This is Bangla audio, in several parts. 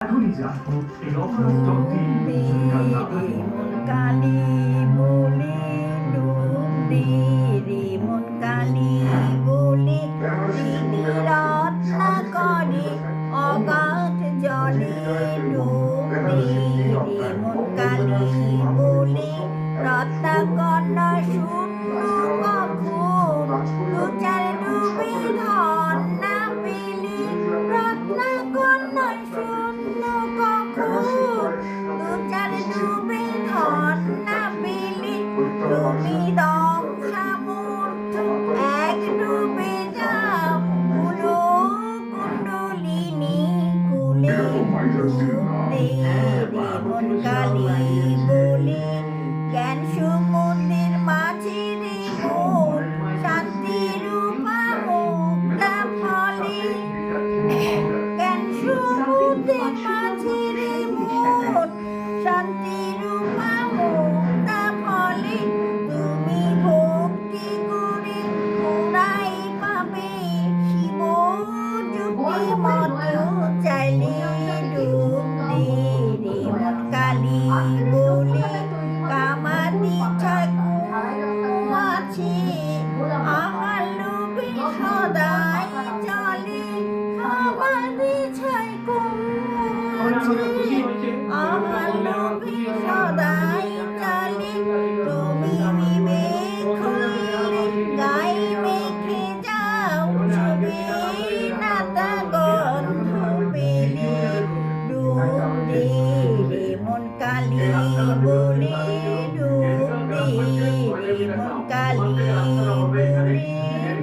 এখনই যা এই অপরাধ চলতি মন কালী বলে ডুব দে রে মন কালী বলে দিদি রত্না করে অগাধ জলে ডুব দে রে মন কালী বলে রত্না কন্যা শূন্য কখন দু চার ডুবে ধন না পেলে রত্না কন্যা শূন্য ডুবে ধন না পেলে তুমি দম সামর্থ্য এক ডুবে যাও কুলো কুণ্ডলিনী কুলে ডুবে রে মন কালী বলে জ্ঞান সমুদ্রের মাঝে রে মোর শান্তি রূপা মুক্তা ফলে জ্ঞান সমুদ্রের মাঝে রে মোর শান্তি রূপা মুক্তা ফলে তুমি ভক্তি করে পুরাই পাবে শিব যুক্তি মত চাইলে ডুব দে রে মন কালী বলে কামাতি ছয় আছে আমার লোভে সদাই চলে কামাতি ছয় আছে আমার লোভে সদাই চলে তুমি বিবেক খুললে গাই মেখে যাও ছবি নাতা গন্ধ পেলে ডুব দে রে মন কালী বলে ডুব দে রে মন কালী বলে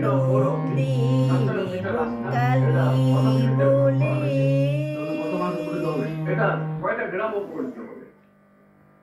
ডুব দে রে মন কালী বলে এটা কয়টা গ্রাম করতে হবে।